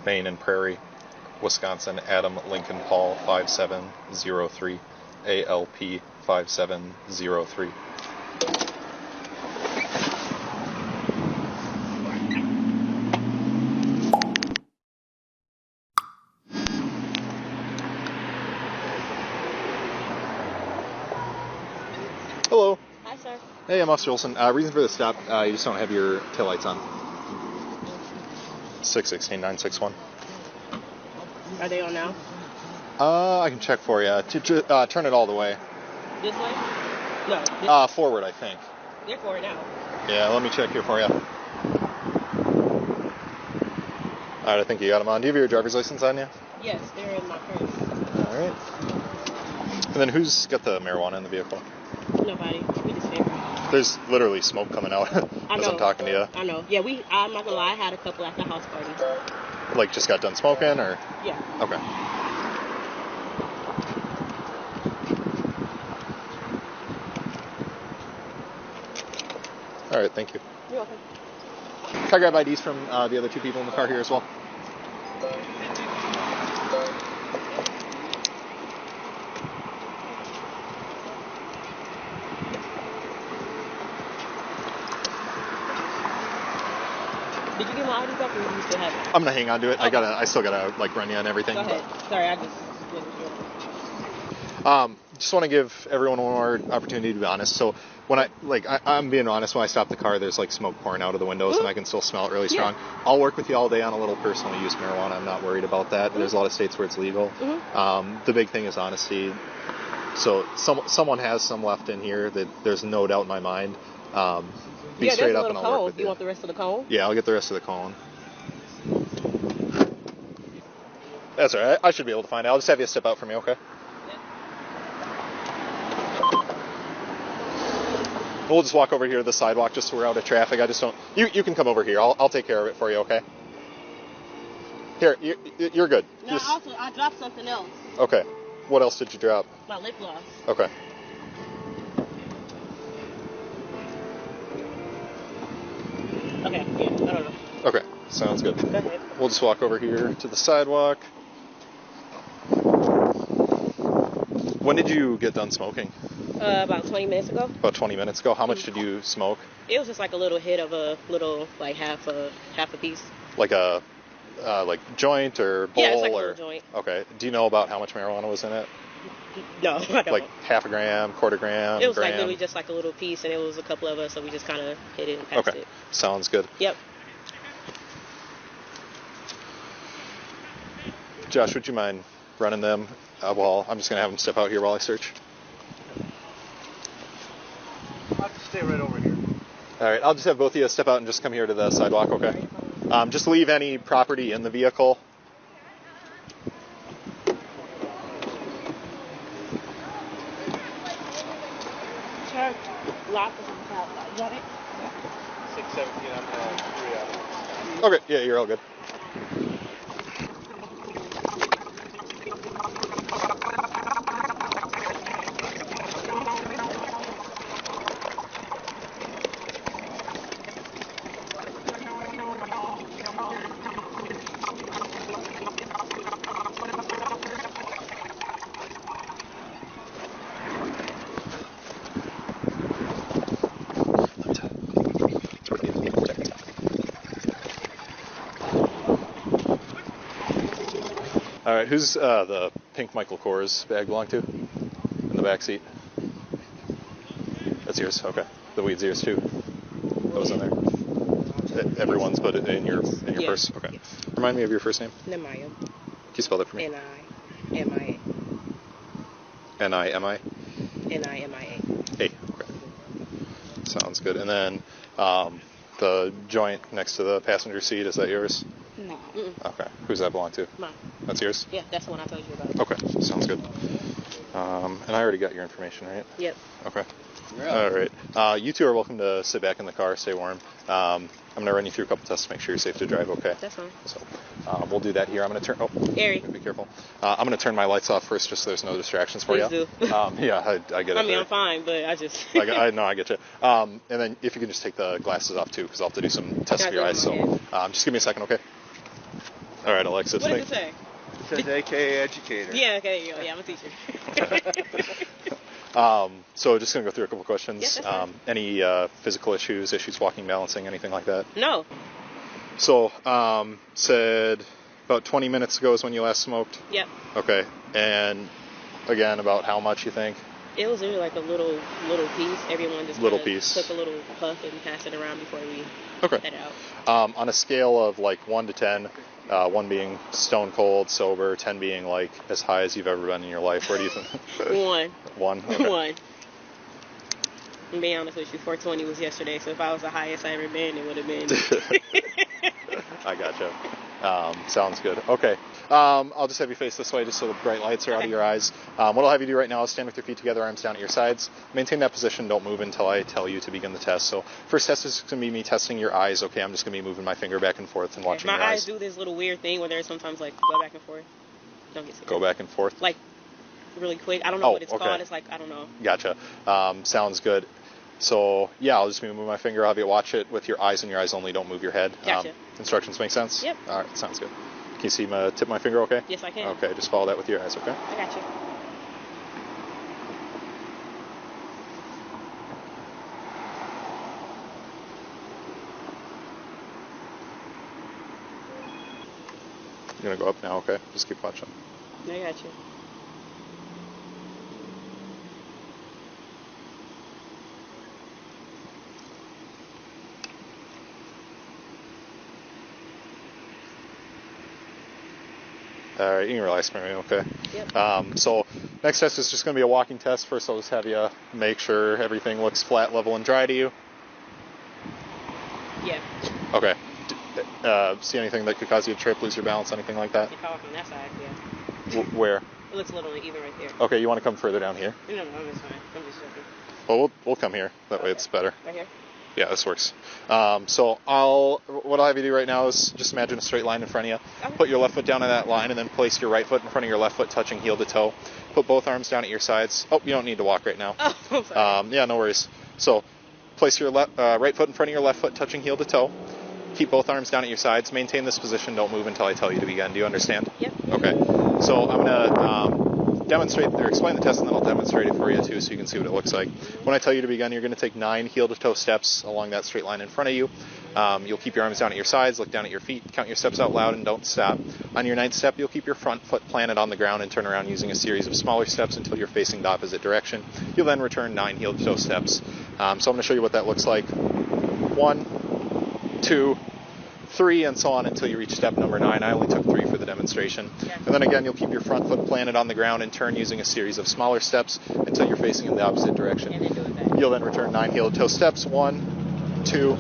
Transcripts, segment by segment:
Maine and Prairie, Wisconsin, Adam Lincoln Paul 5703, ALP 5703. Hello. Hi, sir. Hey, I'm Officer Olson. Reason for the stop, you just don't have your taillights on. 616-961. Are they on now? I can check for you. Turn it all the way. This way? No. Forward, I think. They're forward now. Yeah, let me check here for you. Alright, I think you got them on. Do you have your driver's license on you? Yes, they're in my purse. Alright. And then who's got the marijuana in the vehicle? Nobody. We just family. There's literally smoke coming out as I'm talking to you. I know. Yeah, I'm not gonna lie, I had a couple at the house party. Like, just got done smoking, or? Yeah. Okay. Alright, thank you. You're welcome. Can I grab IDs from the other two people in the car here as well? Did you get my ID back, or do you still have it? I'm gonna hang on to it. Okay. I still gotta like run you on everything. Go ahead. Sorry, I just wasn't sure. Just want to give everyone one more opportunity to be honest. So when I'm being honest, when I stop the car, there's like smoke pouring out of the windows, and I can still smell it really strong. Yeah. I'll work with you all day on a little personal use marijuana. I'm not worried about that. There's a lot of states where it's legal. The big thing is honesty. So someone has some left in here that there's no doubt in my mind. Be straight up and I'll work with you. You want the rest of the cone? Yeah, I'll get the rest of the cone. That's all right. I should be able to find it. I'll just have you step out for me, okay? We'll just walk over here to the sidewalk just so we're out of traffic. I just don't... You can come over here. I'll take care of it for you, okay? Here, you're good. No, also, I dropped something else. Okay. What else did you drop? My lip gloss. Okay. Okay, yeah, I don't know. Okay, sounds good. Go ahead. We'll just walk over here to the sidewalk. When did you get done smoking? About 20 minutes ago. About 20 minutes ago. How much did you smoke? It was just like a little hit of a little, like half a piece. Like a joint or bowl? Yeah, it's like a or little joint. Okay. Do you know about how much marijuana was in it? No, I don't. Like half a gram, quarter gram, It was gram? like literally just like a little piece, and it was a couple of us, so we just kind of hit it and passed it. Sounds good. Yep. Josh, would you mind running them? Well, I'm just going to have them step out here while I search. I'll just stay right over here. All right, I'll just have both of you step out and just come here to the sidewalk, okay? Just leave any property in the vehicle. Lock is out. You got it? 617, I'm 3 out. Okay, yeah, you're all good. All right, who's the pink Michael Kors bag belong to in the back seat? That's yours. Okay. The weed's yours too. That was in there. Everyone's, but in your purse. Okay. Yeah. Remind me of your first name. Nemaya. Can you spell that for me? N-I-M-I-A. N-I-M-I? N-I-M-I-A. Hey. Okay. Sounds good. And then the joint next to the passenger seat, is that yours? No. Okay. Who's that belong to? Mine. That's yours? Yeah, that's the one I told you about. Okay. Sounds good. And I already got your information, right? Yep. Okay. All right. You two are welcome to sit back in the car, stay warm. I'm going to run you through a couple tests to make sure you're safe to drive, okay? That's fine. So we'll do that here. I'm going to turn... Oh, Airy. be careful. I'm going to turn my lights off first just so there's no distractions for Please you. do. Yeah, I get it. I mean, I'm fine, but I just... I know, I get you. And then if you can just take the glasses off, too, because I'll have to do some tests for your eyes. So just give me a second, okay? All right, Alexis. What does it say? It says AKA educator. Yeah, okay, there you go. Yeah, I'm a teacher. So just going to go through a couple questions. Yeah, Any physical issues, walking, balancing, anything like that? No. So, said about 20 minutes ago is when you last smoked? Yep. Okay. And again, about how much you think? It was really like a little piece. Everyone just took a little puff and passed it around before we head out. On a scale of like 1 to 10, 1 being stone cold, sober, 10 being like as high as you've ever been in your life, where do you think? 1. 1? Okay. 1. To be honest with you, 420 was yesterday, so if I was the highest I ever been, it would have been. I gotcha. Sounds good. Okay. I'll just have you face this way just so the bright lights are out of your eyes. What I'll have you do right now is stand with your feet together, arms down at your sides. Maintain that position. Don't move until I tell you to begin the test. So first test is going to be me testing your eyes. Okay, I'm just going to be moving my finger back and forth and watching your eyes. My eyes do this little weird thing where they're sometimes like go back and forth. Don't get go back and forth? Like really quick. I don't know what it's called. It's like, I don't know. Gotcha. Sounds good. So, yeah, I'll just move my finger. I'll have you watch it with your eyes and your eyes only. Don't move your head. Gotcha. Instructions make sense? Yep. All right, sounds good. Can you see my tip of my finger okay? Yes, I can. Okay, just follow that with your eyes, okay? I got you. You're going to go up now, okay? Just keep watching. I got you. All right, you can relax for me, okay? Yep. So next test is just going to be a walking test. First, I'll just have you make sure everything looks flat, level, and dry to you. Yeah. Okay. See anything that could cause you to trip, lose your balance, anything like that? If I walk on that side, yeah. Where? It looks a little uneven right there. Okay, you want to come further down here? No, it's fine. I'm just joking. Well, we'll come here. That way it's better. Right here? Yeah, this works. So what I'll have you do right now is just imagine a straight line in front of you. Okay. Put your left foot down on that line and then place your right foot in front of your left foot touching heel to toe. Put both arms down at your sides. Oh, you don't need to walk right now. Oh, I'm sorry. Yeah, no worries. So place your right foot in front of your left foot touching heel to toe. Keep both arms down at your sides. Maintain this position. Don't move until I tell you to begin. Do you understand? Yep. Okay. So I'm going to demonstrate or explain the test, and then I'll demonstrate it for you too so you can see what it looks like. When I tell you to begin, you're going to take 9 heel to toe steps along that straight line in front of you. You'll keep your arms down at your sides, look down at your feet, count your steps out loud, and don't stop. On your 9th step, you'll keep your front foot planted on the ground and turn around using a series of smaller steps until you're facing the opposite direction. You'll then return 9 heel to toe steps. So I'm going to show you what that looks like. 1, 2, 3, and so on until you reach step number 9. I only took 3 for the demonstration. Yeah. And then again, you'll keep your front foot planted on the ground and turn using a series of smaller steps until you're facing in the opposite direction. And then do it back. You'll then return 9 heel to toe steps. 1, 2,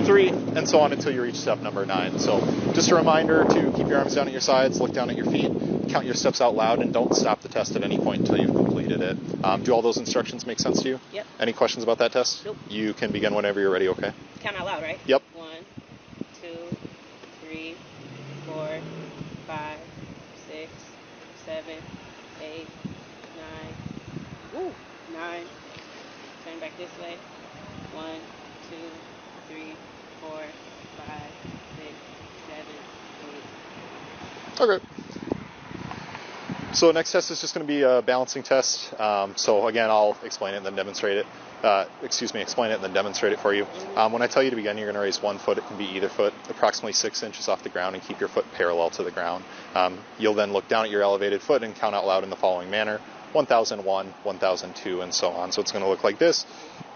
3, and so on until you reach step number 9. So just a reminder to keep your arms down at your sides, look down at your feet, count your steps out loud, and don't stop the test at any point until you've completed it. Do all those instructions make sense to you? Yep. Any questions about that test? Nope. You can begin whenever you're ready, okay? Count out loud, right? Yep. 1, 2, 3, 4, 5, 6, 7, 8, 9. Ooh, 9. Turn back this way. 1, 2, 3, 4, 5, 6, 7, 8. Okay. So next test is just going to be a balancing test. So again, I'll explain it and then demonstrate it. Explain it and then demonstrate it for you. When I tell you to begin, you're going to raise one foot. It can be either foot, approximately 6 inches off the ground, and keep your foot parallel to the ground. You'll then look down at your elevated foot and count out loud in the following manner: 1001, 1002, and so on. So it's going to look like this.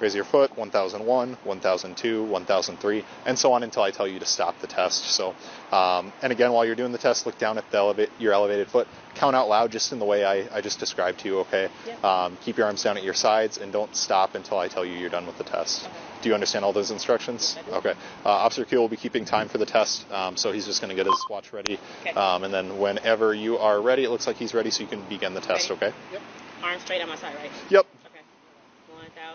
Raise your foot, 1001, 1002, 1003, and so on until I tell you to stop the test. So, and again, while you're doing the test, look down at your elevated foot. Count out loud just in the way I just described to you, okay? Yep. Keep your arms down at your sides and don't stop until I tell you you're done with the test. Okay. Do you understand all those instructions? I do. Okay. Officer Q will be keeping time for the test, so he's just going to get his watch ready. Okay. And then whenever you are ready, it looks like he's ready, so you can begin the test, Ready. okay? Yep. Arms straight on my side, right? Yep. Okay. 1001.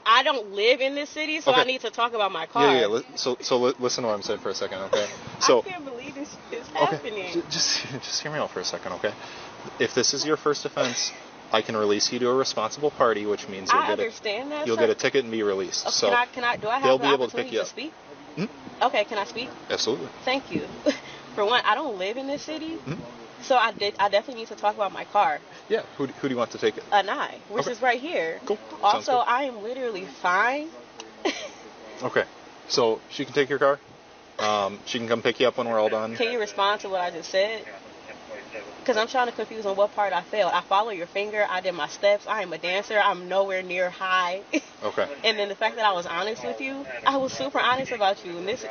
I don't live in this city, so I Okay. need to talk about my car. Yeah. Listen to what I'm saying for a second, okay? So I can't believe this is okay, happening. just hear me out for a second, okay? If this is your first offense, I can release you to a responsible party, which means you'll get a ticket and be released. Okay, so do I have they'll the be able to opportunity pick you to up. speak? Hmm? Okay, can I speak? Absolutely. Thank you. For one, I don't live in this city, Hmm? so I definitely need to talk about my car. Yeah. Who do you want to take it? Anai, which is right here. Cool. Also, I am literally fine. Okay. So she can take your car. She can come pick you up when we're all done. Can you respond to what I just said? Because I'm trying to confuse on what part I failed. I follow your finger. I did my steps. I am a dancer. I'm nowhere near high. Okay. And then the fact that I was honest with you, I was super honest about you. And this,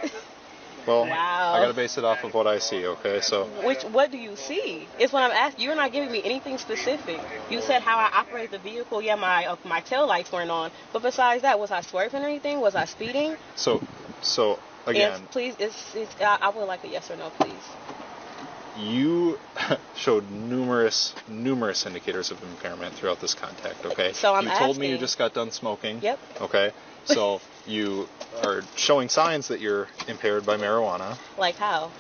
Well, wow. I gotta base it off of what I see. Okay. So. What do you see? It's what I'm asking. You're not giving me anything specific. You said how I operate the vehicle. Yeah, my tail lights weren't on. But besides that, was I swerving or anything? Was I speeding? So again. Yes, please. I would like a yes or no, please. You showed numerous indicators of impairment throughout this contact, okay? So I'm You told asking. me you just got done smoking. Yep. Okay? So you are showing signs that you're impaired by marijuana. Like how?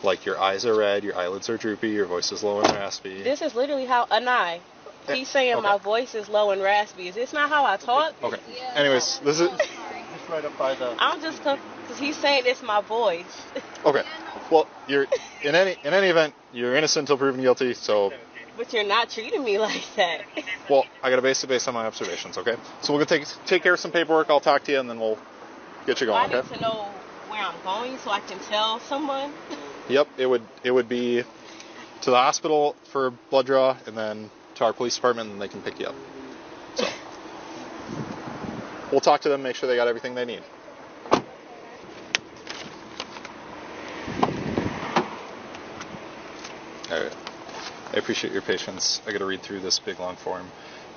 Like your eyes are red, your eyelids are droopy, your voice is low and raspy. This is literally how Anai. He's saying okay. my voice is low and raspy. Is this not how I talk? Okay. Anyways, this is right up by the. I'm just because he's saying it's my voice. Okay. Well, you're in any event, you're innocent until proven guilty. So. But you're not treating me like that. Well, I gotta base it based on my observations. Okay. So we're gonna take care of some paperwork. I'll talk to you, and then we'll get you going. I need to know where I'm going so I can tell someone. Yep. It would be to the hospital for blood draw, and then to our police department, and they can pick you up. So we'll talk to them, make sure they got everything they need. All right. I appreciate your patience. I got to read through this big long form.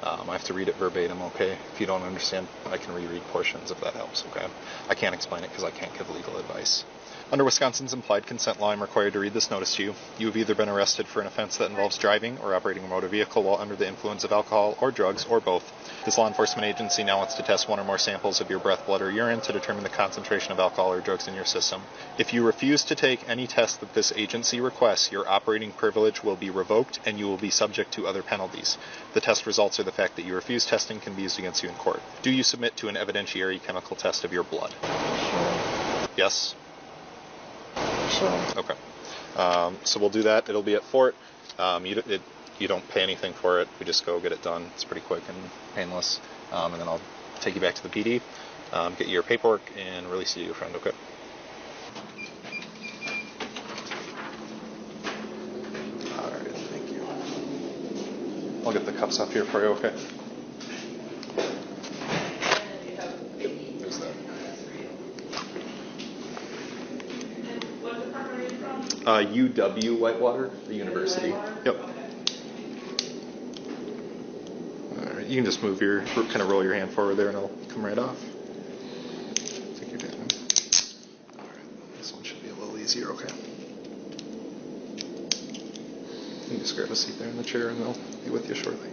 I have to read it verbatim, okay? If you don't understand, I can reread portions if that helps, okay? I can't explain it because I can't give legal advice. Under Wisconsin's implied consent law, I'm required to read this notice to you. You have either been arrested for an offense that involves driving or operating a motor vehicle while under the influence of alcohol or drugs, or both. This law enforcement agency now wants to test one or more samples of your breath, blood, or urine to determine the concentration of alcohol or drugs in your system. If you refuse to take any test that this agency requests, your operating privilege will be revoked and you will be subject to other penalties. The test results or the fact that you refuse testing can be used against you in court. Do you submit to an evidentiary chemical test of your blood? Sure. Yes? Sure. Okay. So we'll do that. It'll be at Fort. You don't pay anything for it. We just go get it done. It's pretty quick and painless. And then I'll take you back to the PD, get you your paperwork, and release you to your friend, okay? All right, thank you. I'll get the cuffs up here for you, okay? There's that. UW Whitewater, the university. Yep. All right, you can just kind of roll your hand forward there, and it'll come right off. Take your time. All right, this one should be a little easier. Okay. You can just grab a seat there in the chair, and they'll be with you shortly.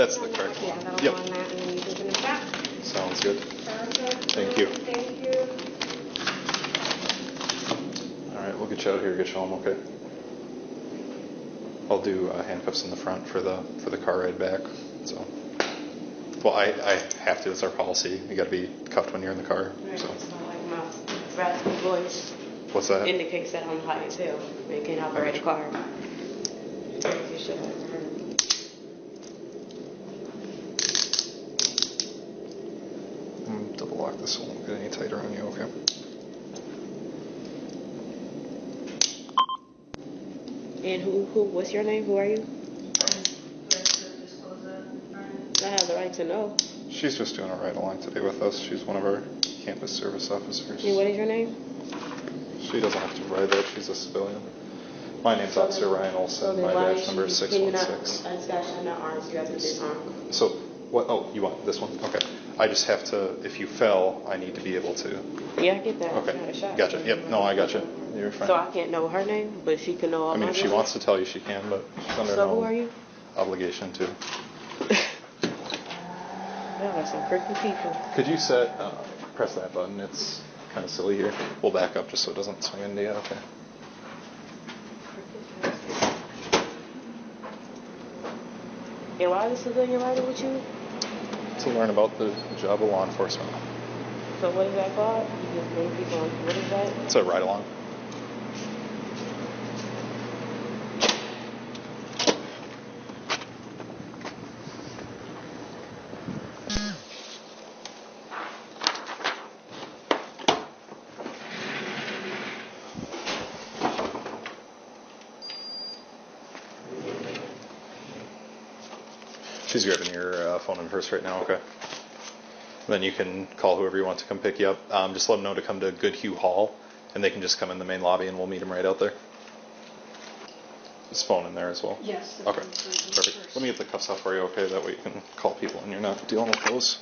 That's the correct Yeah, one. that'll Yep. go on that, and then you can send it back. Sounds good. Perfect. Thank you. Thank you. All right, we'll get you out here, get you home, okay? I'll do handcuffs in the front for the car ride back. So, well, I have to. It's our policy. You got to be cuffed when you're in the car. Right, So, it's not like my raspy voice what's that? indicates that I'm high as hell and can't operate a car. You should have ever heard. Double lock this one. Won't get any tighter on you, okay? And what's your name? Who are you? I have the right to know. She's just doing a ride along today with us. She's one of our campus service officers. And what is your name? She doesn't have to ride that. She's a civilian. My name's Officer Ryan Olson. My badge number is 616. I just got shot in the arms. You have to disarm. So, what? Oh, you want this one? Okay. I just have to, if you fell, I need to be able to. Yeah, I get that. Okay. I got a shot. Gotcha. Yep. No, I gotcha. You're fine. So I can't know her name, but she can know all I mean, my if she names? wants to tell you, she can, but she's under So no who are you? obligation to. Y'all are some freaking people. Could you press that button? It's kind of silly here. We'll back up just so it doesn't swing into you. Okay. And why is the civilian riding with you? To learn about the job of law enforcement. So what is that called? You just bring people on. What is that? It's a ride along. She's grabbing your phone and purse right now, okay? Then you can call whoever you want to come pick you up. Just let them know to come to Goodhue Hall, and they can just come in the main lobby, and we'll meet them right out there. Is phone in there as well? Yes. Okay, perfect. Let me get the cuffs off for you, okay? That way you can call people and you're not dealing with those.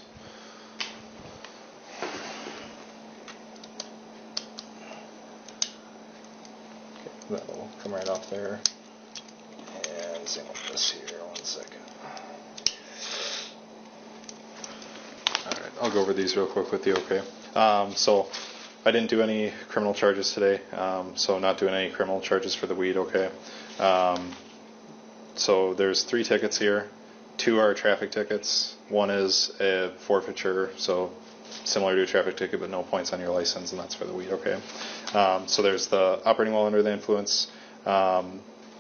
Okay, that'll come right off there. And same with this here, 1 second. Alright, I'll go over these real quick with you, okay? So, I didn't do any criminal charges today, so not doing any criminal charges for the weed, okay? So there's 3 tickets here. 2 are traffic tickets. 1 is a forfeiture, so similar to a traffic ticket, but no points on your license, and that's for the weed, okay? So there's the operating while under the influence.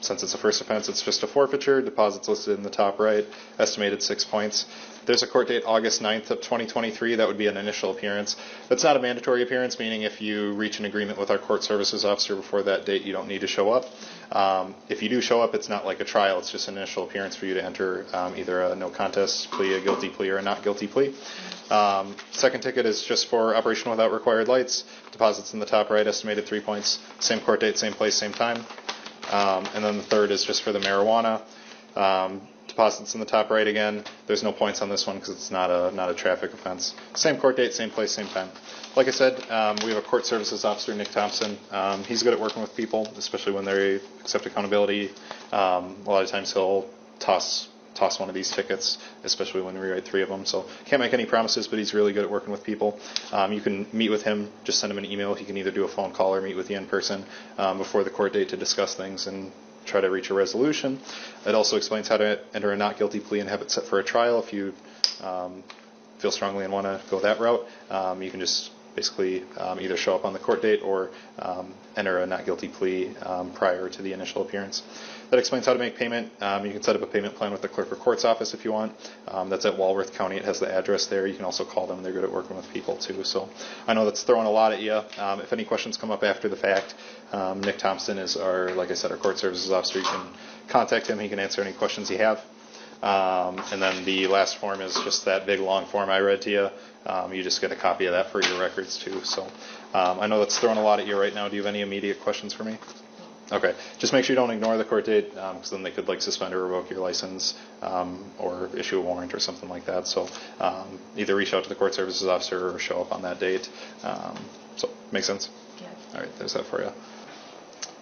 Since it's a first offense, it's just a forfeiture. Deposits listed in the top right. Estimated 6 points. There's a court date August 9th of 2023. That would be an initial appearance. That's not a mandatory appearance, meaning if you reach an agreement with our court services officer before that date, you don't need to show up. If you do show up, it's not like a trial. It's just an initial appearance for you to enter either a no contest plea, a guilty plea, or a not guilty plea. Second ticket is just for operation without required lights. Deposits in the top right, estimated 3 points. Same court date, same place, same time. And then the third is just for the marijuana. Deposits in the top right again. There's no points on this one because it's not a traffic offense. Same court date, same place, same time. Like I said, we have a court services officer, Nick Thompson. He's good at working with people, especially when they accept accountability. A lot of times he'll toss one of these tickets, especially when we write 3 of them. So can't make any promises, but he's really good at working with people. You can meet with him, just send him an email. He can either do a phone call or meet with you in person before the court date to discuss things and try to reach a resolution. It also explains how to enter a not guilty plea and have it set for a trial. If you feel strongly and want to go that route, you can just basically either show up on the court date or enter a not guilty plea prior to the initial appearance. That explains how to make payment. You can set up a payment plan with the clerk of court's office if you want. That's at Walworth County. It has the address there. You can also call them. They're good at working with people too. So I know that's throwing a lot at you. If any questions come up after the fact, Nick Thompson is like I said, our court services officer. You can contact him. He can answer any questions you have. And then the last form is just that big long form I read to you. You just get a copy of that for your records too. So I know that's throwing a lot at you right now. Do you have any immediate questions for me? Okay. Just make sure you don't ignore the court date, because then they could suspend or revoke your license or issue a warrant or something like that. So either reach out to the court services officer or show up on that date. So make sense? Yeah. All right. There's that for you.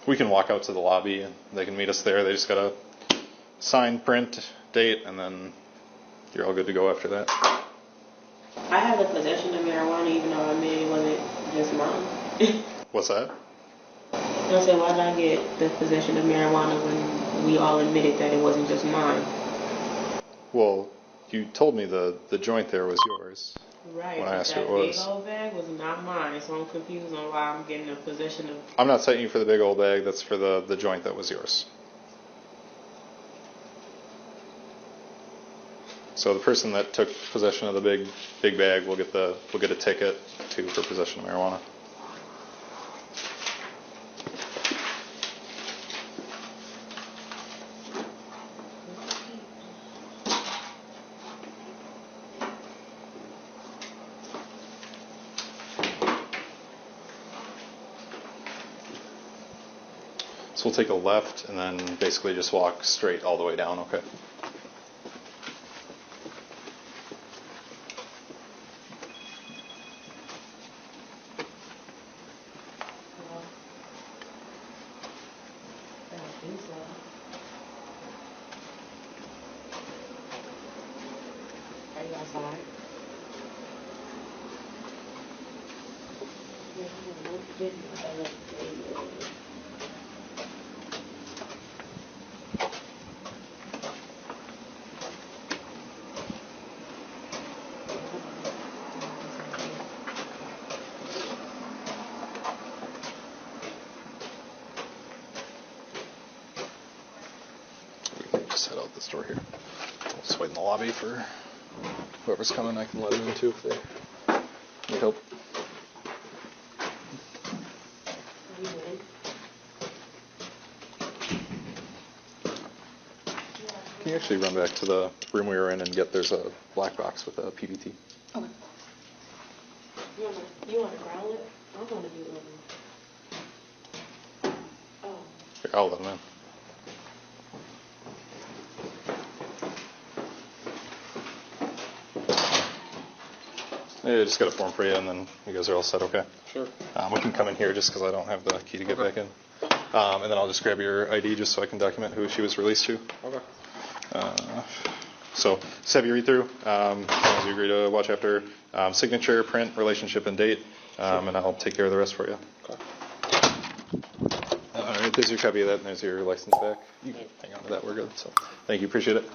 We can walk out to the lobby and they can meet us there. They just got to sign, print, date, and then You're all good to go after that? I have the possession of marijuana even though I admitted it wasn't just mine. What's that? I said, why did I get the possession of marijuana when we all admitted that it wasn't just mine? Well, you told me the joint there was yours. Right. When I asked who that it was. big old bag was not mine, so I'm confused on why I'm getting a possession of... I'm not citing you for the big old bag. That's for the joint that was yours. So the person that took possession of the big bag will get a ticket too for possession of marijuana. So we'll take a left and then basically just walk straight all the way down, okay? Are you outside? Just head out this door here. We'll just wait in the lobby for whoever's coming. I can let them in too if they need help. Can you actually run back to the room we were in and there's a black box with a PVT? Okay. You want to growl it? I'm going to do it. Oh. Here, I'll let them in. Yeah, just got a form for you, and then you guys are all set, okay? Sure. We can come in here just because I don't have the key to get back in. And then I'll just grab your ID just so I can document who she was released to. Okay. So, just have you read through. As long as you agree to watch after signature, print, relationship, and date, and I'll take care of the rest for you. Okay. All right, there's your copy of that, and there's your license back. You can hang on to that, we're good. So, thank you, appreciate it.